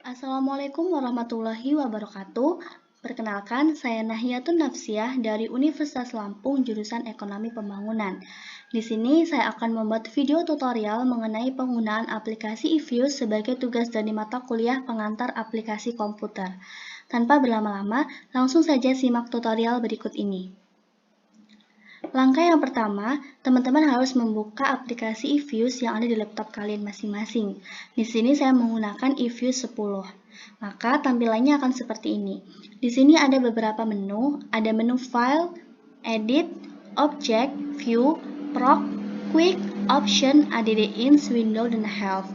Assalamualaikum warahmatullahi wabarakatuh. Perkenalkan, saya Nahiyatun Nafsiyah dari Universitas Lampung, jurusan Ekonomi Pembangunan. Di sini saya akan membuat video tutorial mengenai penggunaan aplikasi eViews sebagai tugas dari mata kuliah pengantar aplikasi komputer. Tanpa berlama-lama, langsung saja simak tutorial berikut ini. Langkah yang pertama, teman-teman harus membuka aplikasi eViews yang ada di laptop kalian masing-masing. Di sini saya menggunakan eViews 10. Maka tampilannya akan seperti ini. Di sini ada beberapa menu, ada menu File, Edit, Object, View, Proc, Quick, Option, Add ins, Window, dan Help.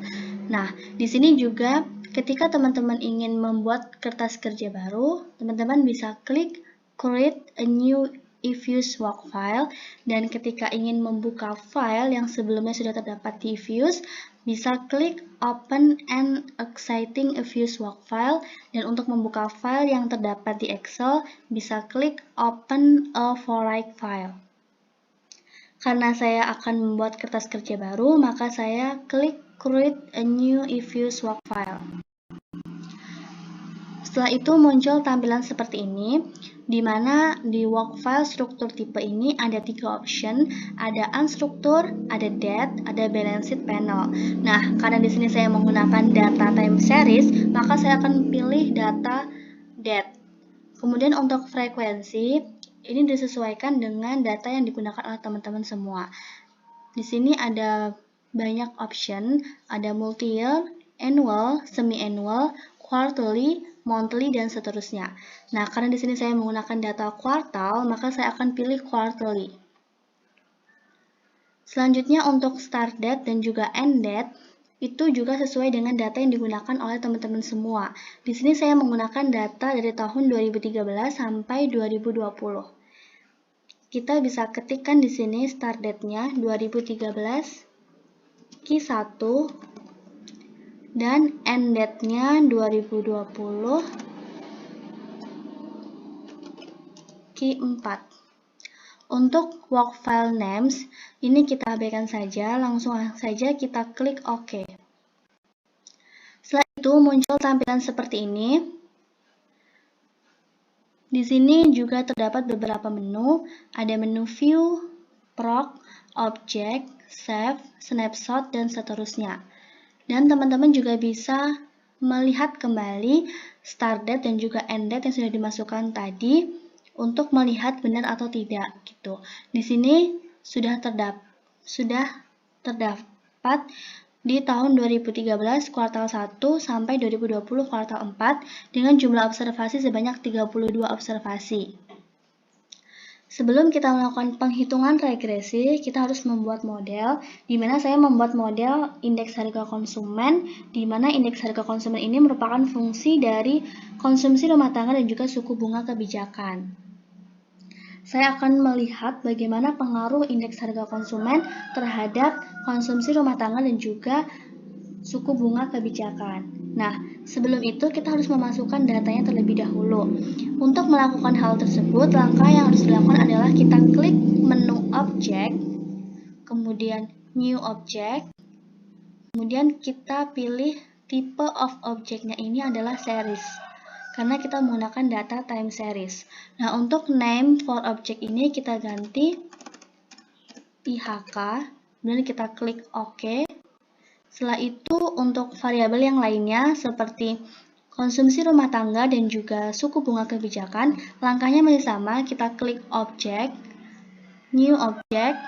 Nah, di sini juga ketika teman-teman ingin membuat kertas kerja baru, teman-teman bisa klik Create a new eViews work file, dan ketika ingin membuka file yang sebelumnya sudah terdapat di eViews, bisa klik Open an existing eViews work file, dan untuk membuka file yang terdapat di Excel, bisa klik Open a foreign file. Karena saya akan membuat kertas kerja baru, maka saya klik Create a new eViews work file. Setelah itu muncul tampilan seperti ini, di mana di work file struktur tipe ini ada 3 option, ada unstructured, ada date, ada balanced panel. Nah, karena di sini saya menggunakan data time series, maka saya akan pilih data date. Kemudian untuk frekuensi, ini disesuaikan dengan data yang digunakan oleh teman-teman semua. Di sini ada banyak option, ada multi-year, annual, semi-annual, quarterly, monthly, dan seterusnya. Nah, karena di sini saya menggunakan data kuartal, maka saya akan pilih quarterly. Selanjutnya untuk start date dan juga end date, itu juga sesuai dengan data yang digunakan oleh teman-teman semua. Di sini saya menggunakan data dari tahun 2013 sampai 2020. Kita bisa ketikkan di sini start date-nya 2013 Q1 dan end date-nya 2020 Q4. Untuk work file names, ini kita abaikan saja, langsung saja kita klik OK. Setelah itu muncul tampilan seperti ini. Di sini juga terdapat beberapa menu, ada menu View, Proc, Object, Save, Snapshot, dan seterusnya. Dan teman-teman juga bisa melihat kembali start date dan juga end date yang sudah dimasukkan tadi untuk melihat benar atau tidak gitu. Di sini sudah terdapat di tahun 2013 kuartal 1 sampai 2020 kuartal 4 dengan jumlah observasi sebanyak 32 observasi. Sebelum kita melakukan penghitungan regresi, kita harus membuat model, di mana saya membuat model indeks harga konsumen, di mana indeks harga konsumen ini merupakan fungsi dari konsumsi rumah tangga dan juga suku bunga kebijakan. Saya akan melihat bagaimana pengaruh indeks harga konsumen terhadap konsumsi rumah tangga dan juga suku bunga kebijakan. Nah, sebelum itu kita harus memasukkan datanya terlebih dahulu. Untuk melakukan hal tersebut, langkah yang harus dilakukan adalah kita klik menu Object, kemudian New Object, kemudian kita pilih tipe of object-nya ini adalah series, karena kita menggunakan data time series. Nah, untuk name for object ini kita ganti IHK, kemudian kita klik OK. Setelah itu, untuk variabel yang lainnya seperti konsumsi rumah tangga dan juga suku bunga kebijakan, langkahnya masih sama, kita klik Object, New Object,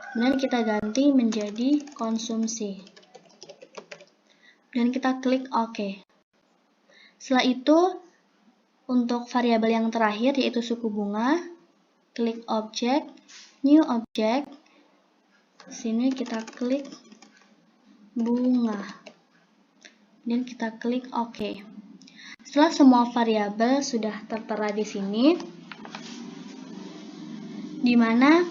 kemudian kita ganti menjadi konsumsi. Dan kita klik OK. Setelah itu, untuk variabel yang terakhir yaitu suku bunga, klik Object, New Object, sini kita klik bunga, dan kita klik OK. Setelah semua variabel sudah tertera di sini, di mana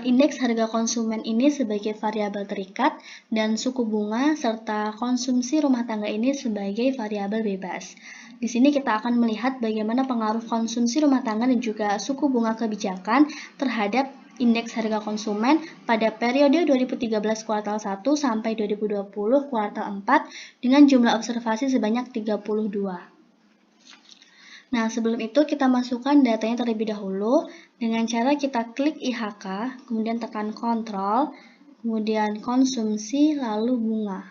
indeks harga konsumen ini sebagai variabel terikat dan suku bunga serta konsumsi rumah tangga ini sebagai variabel bebas. Di sini kita akan melihat bagaimana pengaruh konsumsi rumah tangga dan juga suku bunga kebijakan terhadap indeks harga konsumen pada periode 2013 kuartal 1 sampai 2020 kuartal 4 dengan jumlah observasi sebanyak 32. Nah, sebelum itu kita masukkan datanya terlebih dahulu dengan cara kita klik IHK, kemudian tekan kontrol, kemudian konsumsi, lalu bunga.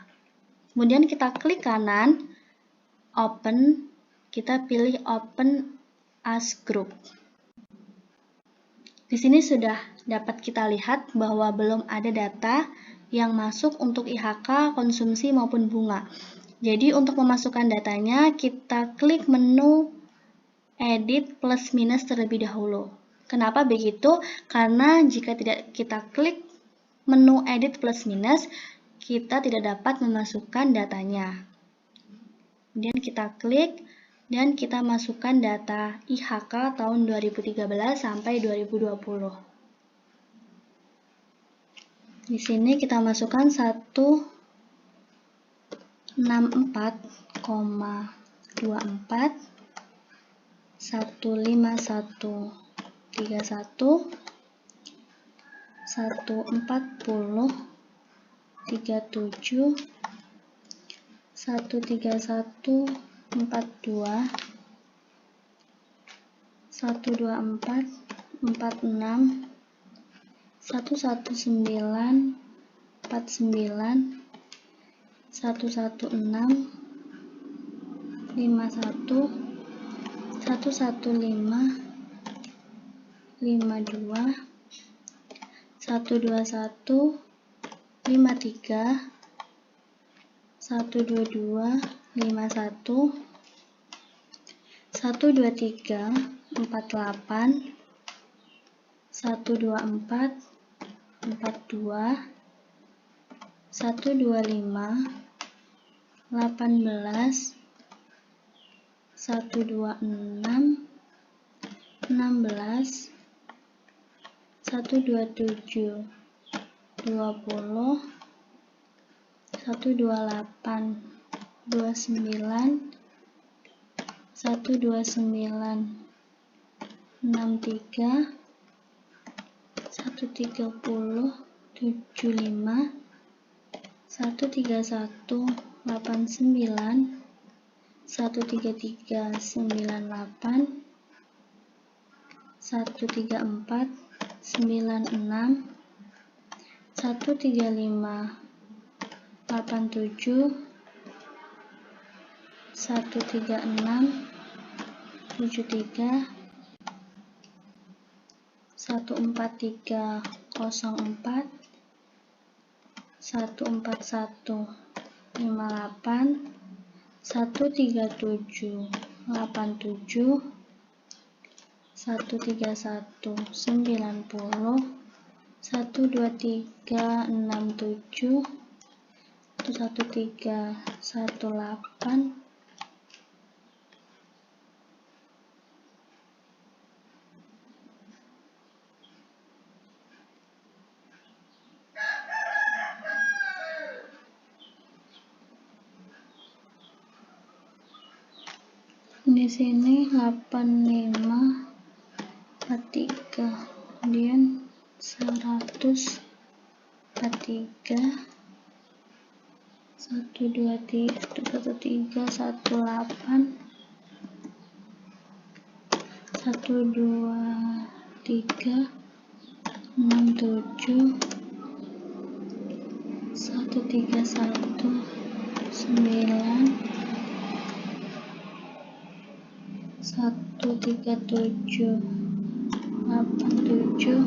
Kemudian kita klik kanan, open, kita pilih open as group. Di sini sudah dapat kita lihat bahwa belum ada data yang masuk untuk IHK, konsumsi maupun bunga. Jadi untuk memasukkan datanya, kita klik menu edit plus minus terlebih dahulu. Kenapa begitu? Karena jika tidak kita klik menu edit plus minus, kita tidak dapat memasukkan datanya. Kemudian kita klik dan kita masukkan data IHK tahun 2013 sampai 2020. Di sini kita masukkan 164,24 15131 140 37 131 42 124 46 119 49 116 51 115 52 121 53 122 51 123 48 124 42 125 18 126 16 127 20 128 29 129 63 130 75 131 89 133 98 134 96 135 87 136 73 143 04 141 58 137 87 131 90 123 67 113 18 di sini 85 43 kemudian 100 43 123 18 123 67 131 9 137 87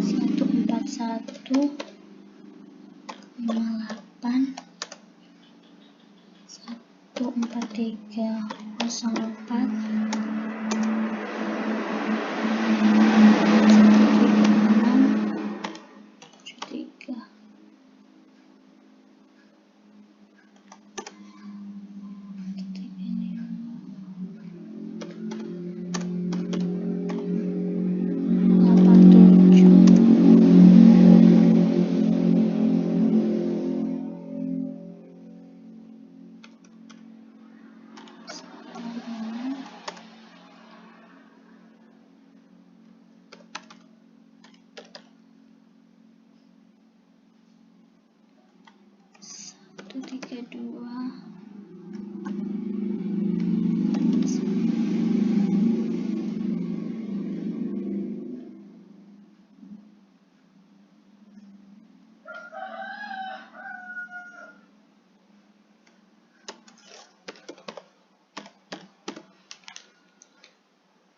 141 58 143 04 1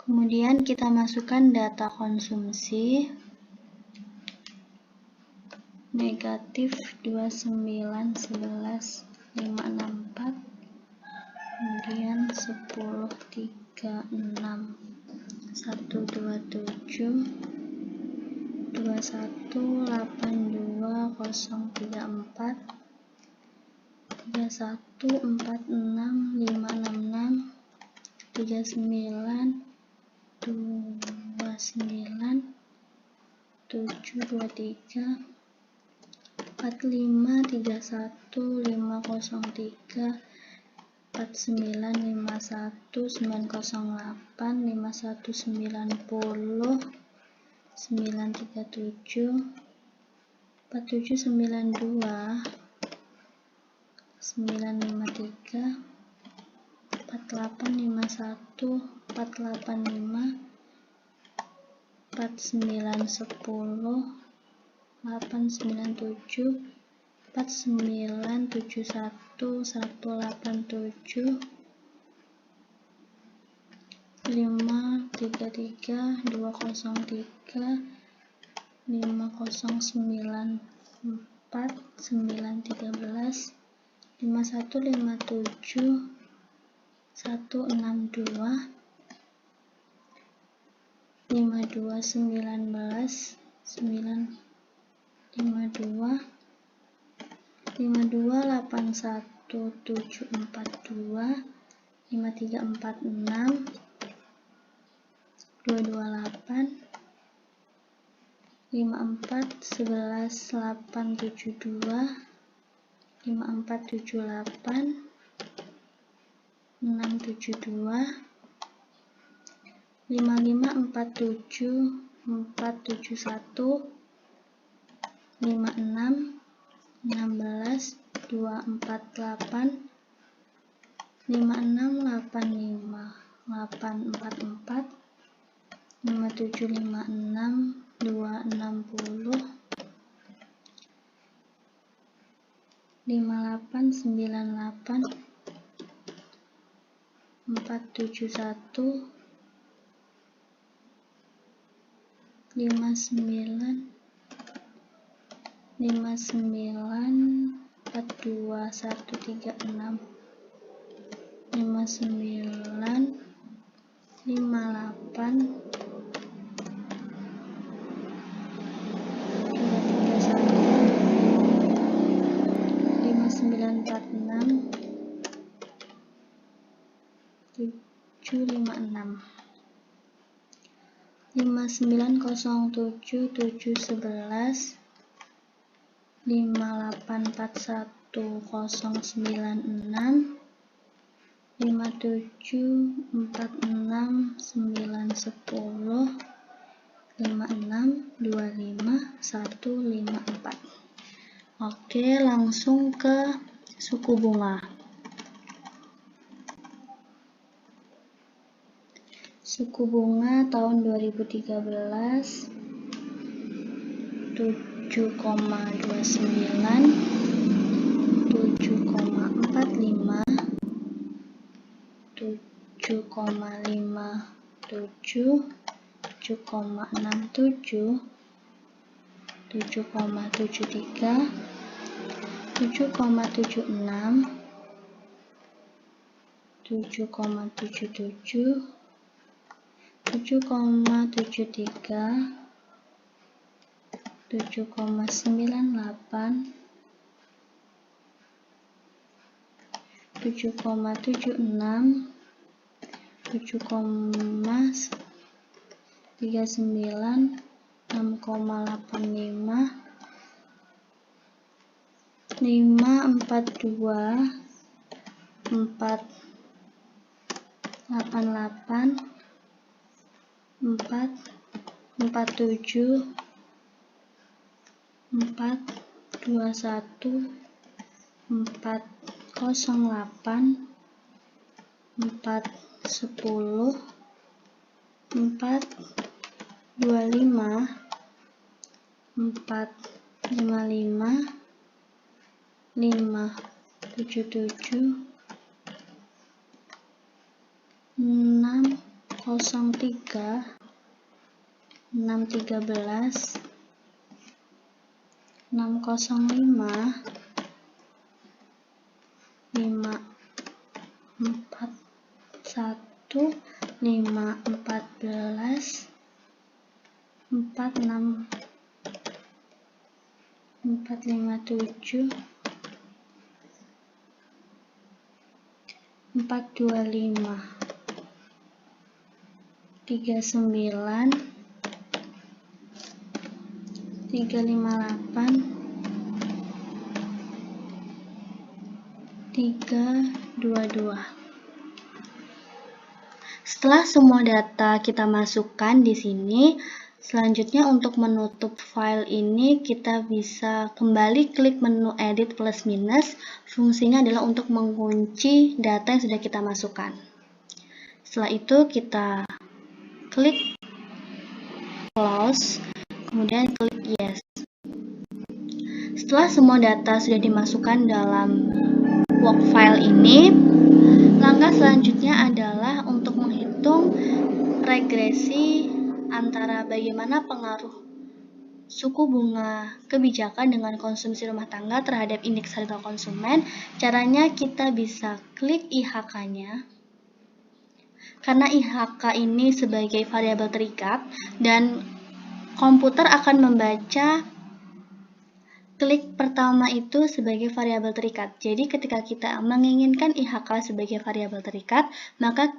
Kemudian kita masukkan data konsumsi negatif 29, 11, 564, kemudian 10, 36, 127, 21, 82, 034, 31, 46, 566, 39, 29, 723, 45, 31, 503, 49, 51, 908, 51, 90, 937, 47, 92, 953, 48, 51, 485, 49, 10, 897, 49, 71, 187, 533, 203, 5094, 913, 5157, 162, 5219, 952, 5281742, 5346, 228, 54 11 872, 5478, 672, 5547, 471, 56, 16, 248, 5685, 844, 5756, 260, 5898, 471, 59, 42 136, 59, 58, 5946, 756, 5907, 711, 5841, 096, 5746, 910, 5625, 154. Oke, langsung ke suku bunga. Suku bunga tahun 2013 7,29, 7,45, 7,57, 7,67, 7,73, 7,76, 7,77, 7,73, 7,98, 7,76, 7,39, 6,85, 542, 488, 447, 421, 402, 08 410 425 455 577 603 613 605 541 514 46 457 425 39 358 322. Setelah semua data kita masukkan di sini, selanjutnya untuk menutup file ini kita bisa kembali klik menu edit plus minus. Fungsinya adalah untuk mengunci data yang sudah kita masukkan. Setelah itu kita klik close, kemudian klik yes. Setelah semua data sudah dimasukkan dalam work file ini, langkah selanjutnya adalah untuk menghitung regresi antara bagaimana pengaruh suku bunga kebijakan dengan konsumsi rumah tangga terhadap indeks harga konsumen. Caranya kita bisa klik IHK-nya. Karena IHK ini sebagai variabel terikat dan komputer akan membaca klik pertama itu sebagai variabel terikat. Jadi ketika kita menginginkan IHK sebagai variabel terikat, maka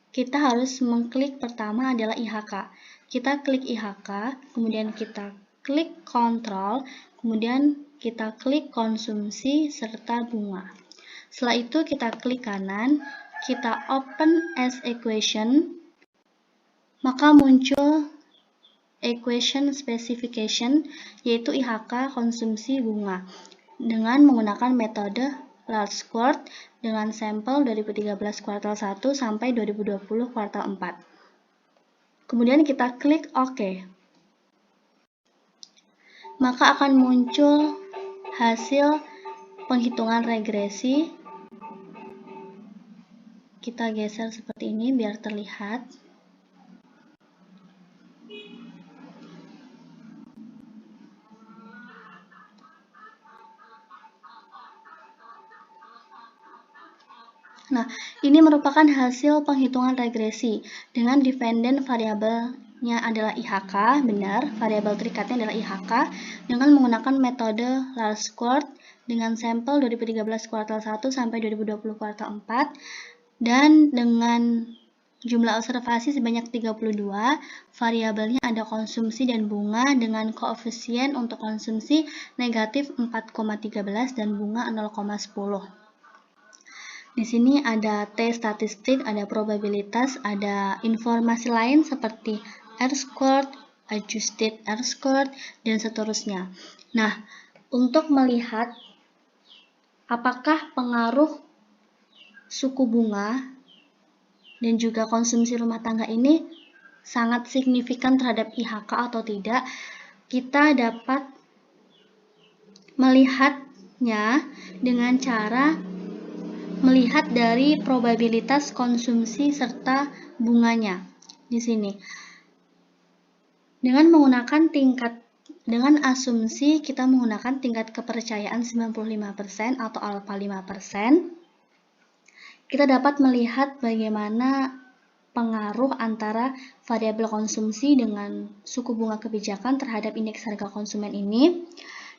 kita harus mengklik pertama adalah IHK. Kita klik IHK, kemudian kita klik kontrol, kemudian kita klik konsumsi serta bunga. Setelah itu kita klik kanan, kita open as equation, maka muncul equation specification, yaitu IHK konsumsi bunga dengan menggunakan metode large squared dengan sampel 2013 kuartal 1 sampai 2020 kuartal 4. Kemudian kita klik OK. Maka akan muncul hasil penghitungan regresi. Kita geser seperti ini biar terlihat. Nah, ini merupakan hasil penghitungan regresi dengan dependent variabelnya adalah IHK, benar, variabel terikatnya adalah IHK, dengan menggunakan metode large squared dengan sampel 2013 kuartal 1 sampai 2020 kuartal 4, dan dengan jumlah observasi sebanyak 32, variabelnya ada konsumsi dan bunga dengan koefisien untuk konsumsi negatif 4,13 dan bunga 0,10. Di sini ada T statistik, ada probabilitas, ada informasi lain seperti R-squared, adjusted R-squared, dan seterusnya. Nah, untuk melihat apakah pengaruh suku bunga dan juga konsumsi rumah tangga ini sangat signifikan terhadap IHK atau tidak, kita dapat melihatnya dengan cara melihat dari probabilitas konsumsi serta bunganya di sini. Dengan asumsi kita menggunakan tingkat kepercayaan 95% atau alfa 5%, kita dapat melihat bagaimana pengaruh antara variabel konsumsi dengan suku bunga kebijakan terhadap indeks harga konsumen ini.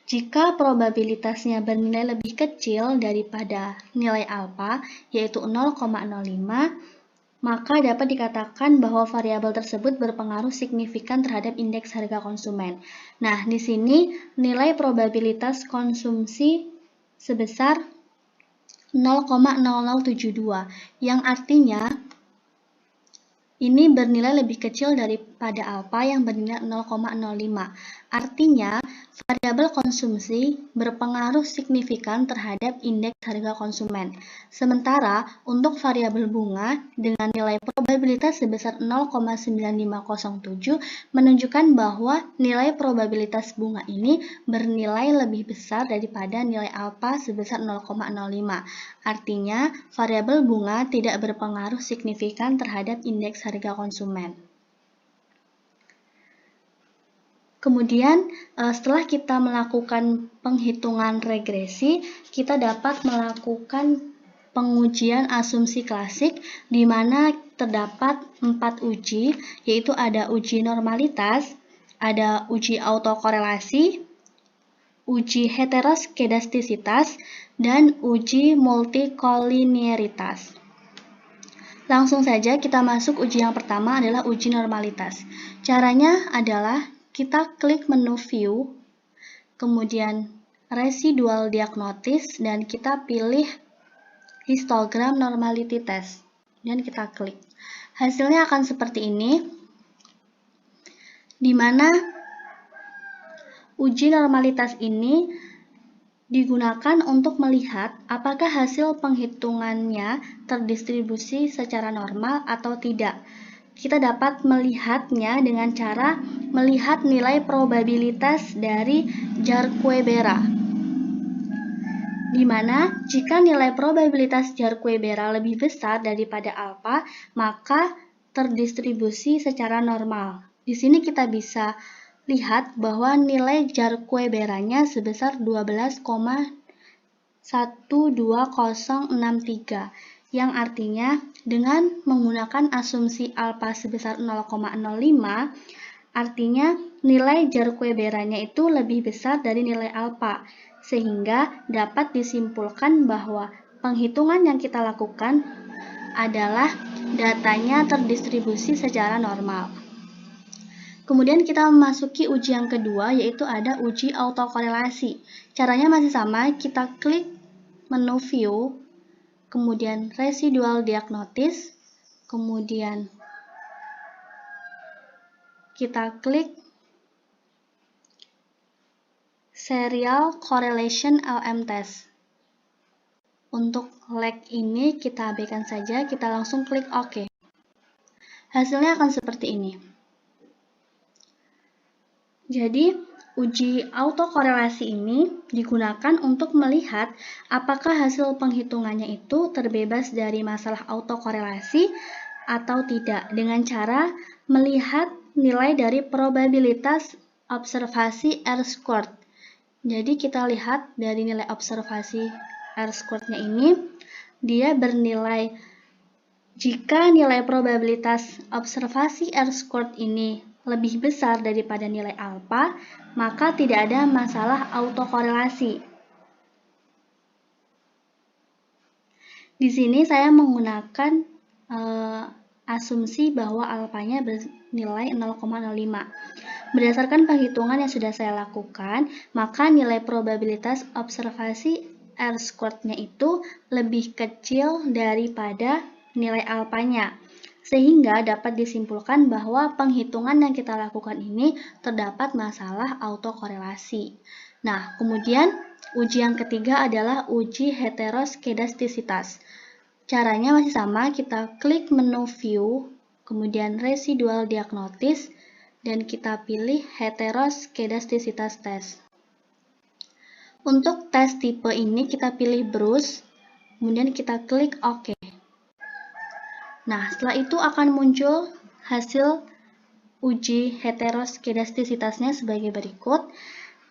Jika probabilitasnya bernilai lebih kecil daripada nilai alfa, yaitu 0,05, maka dapat dikatakan bahwa variabel tersebut berpengaruh signifikan terhadap indeks harga konsumen. Nah, di sini nilai probabilitas konsumsi sebesar 0,0072, yang artinya ini bernilai lebih kecil daripada alfa yang bernilai 0,05. Artinya, variabel konsumsi berpengaruh signifikan terhadap indeks harga konsumen. Sementara untuk variabel bunga dengan nilai probabilitas sebesar 0,9507 menunjukkan bahwa nilai probabilitas bunga ini bernilai lebih besar daripada nilai alfa sebesar 0,05. Artinya, variabel bunga tidak berpengaruh signifikan terhadap indeks harga konsumen. Kemudian, setelah kita melakukan penghitungan regresi, kita dapat melakukan pengujian asumsi klasik di mana terdapat 4 uji, yaitu ada uji normalitas, ada uji autokorelasi, uji heteroskedastisitas, dan uji multikolinearitas. Langsung saja kita masuk uji yang pertama adalah uji normalitas. Caranya adalah kita klik menu view, kemudian residual diagnosis, dan kita pilih histogram normality test, dan kita klik. Hasilnya akan seperti ini, di mana uji normalitas ini digunakan untuk melihat apakah hasil penghitungannya terdistribusi secara normal atau tidak. Kita dapat melihatnya dengan cara melihat nilai probabilitas dari Jarque-Bera, di mana jika nilai probabilitas Jarque-Bera lebih besar daripada alfa, maka terdistribusi secara normal. Di sini kita bisa lihat bahwa nilai Jarque-Beranya sebesar 12,12063, yang artinya dengan menggunakan asumsi alfa sebesar 0,05, artinya nilai Jarque-Beranya itu lebih besar dari nilai alfa, sehingga dapat disimpulkan bahwa penghitungan yang kita lakukan adalah datanya terdistribusi secara normal. Kemudian kita memasuki uji yang kedua, yaitu ada uji autokorelasi. Caranya masih sama, kita klik menu view, kemudian residual diagnosis, kemudian kita klik serial correlation LM test. Untuk leg ini kita abaikan saja, kita langsung klik OK. Hasilnya akan seperti ini. Jadi, uji autokorelasi ini digunakan untuk melihat apakah hasil penghitungannya itu terbebas dari masalah autokorelasi atau tidak, dengan cara melihat nilai dari probabilitas observasi R-squared. Jadi kita lihat dari nilai observasi R-squared-nya ini, dia bernilai, jika nilai probabilitas observasi R-squared ini lebih besar daripada nilai alfa, maka tidak ada masalah autokorelasi. Di sini saya menggunakan asumsi bahwa alfanya bernilai 0,05. Berdasarkan perhitungan yang sudah saya lakukan, maka nilai probabilitas observasi R-squared-nya itu lebih kecil daripada nilai alfanya, sehingga dapat disimpulkan bahwa penghitungan yang kita lakukan ini terdapat masalah autokorelasi. Nah, kemudian uji yang ketiga adalah uji heteroskedastisitas. Caranya masih sama, kita klik menu view, kemudian residual diagnosis, dan kita pilih heteroskedastisitas test. Untuk tes tipe ini kita pilih Bruce, kemudian kita klik OK. Nah, setelah itu akan muncul hasil uji heteroskedastisitasnya sebagai berikut.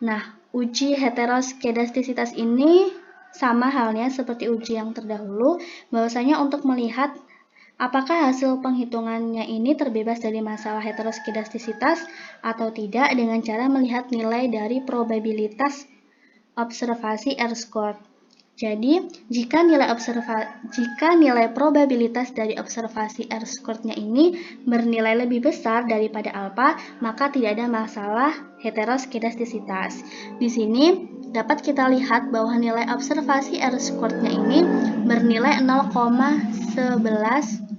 Nah, uji heteroskedastisitas ini sama halnya seperti uji yang terdahulu, bahwasanya untuk melihat apakah hasil penghitungannya ini terbebas dari masalah heteroskedastisitas atau tidak dengan cara melihat nilai dari probabilitas observasi R-squared. Jadi, jika nilai probabilitas dari observasi R-squared-nya ini bernilai lebih besar daripada alfa, maka tidak ada masalah heteroskedastisitas. Di sini dapat kita lihat bahwa nilai observasi R-squared-nya ini bernilai 0,1112.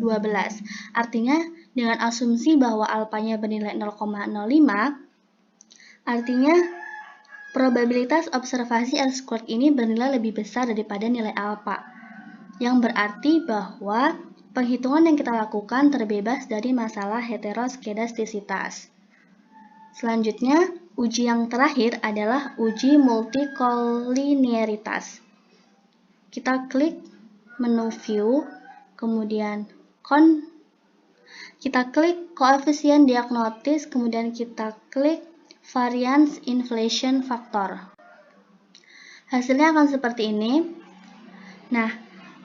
Artinya, dengan asumsi bahwa alfanya bernilai 0,05, artinya Probabilitas observasi R-squared ini bernilai lebih besar daripada nilai alfa, yang berarti bahwa penghitungan yang kita lakukan terbebas dari masalah heteroskedastisitas. Selanjutnya, uji yang terakhir adalah uji multikolinearitas. Kita klik menu view, kemudian kita klik koefisien diagnostis, kemudian kita klik variance inflation factor. Hasilnya akan seperti ini. Nah,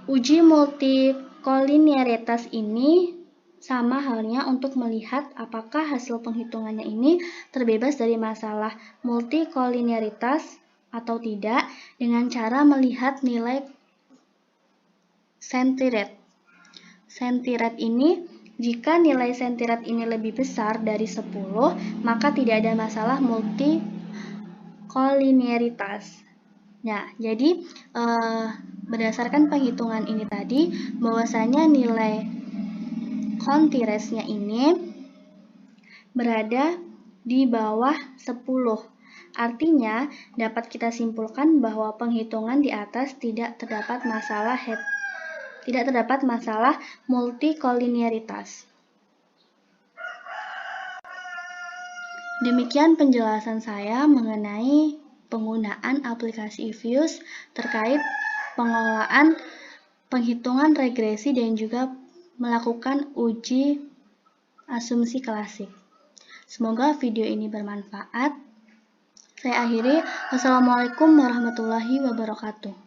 uji multikolinearitas ini sama halnya untuk melihat apakah hasil penghitungannya ini terbebas dari masalah multikolinearitas atau tidak dengan cara melihat nilai sentirate. Sentirate ini, jika nilai sentirate ini lebih besar dari 10, maka tidak ada masalah multikolinearitas. Nah, jadi berdasarkan penghitungan ini tadi, bahwasanya nilai kontiresnya ini berada di bawah 10. Artinya, dapat kita simpulkan bahwa penghitungan di atas tidak terdapat masalah multikolinearitas. Demikian penjelasan saya mengenai penggunaan aplikasi eViews terkait pengelolaan penghitungan regresi dan juga melakukan uji asumsi klasik. Semoga video ini bermanfaat. Saya akhiri. Wassalamualaikum warahmatullahi wabarakatuh.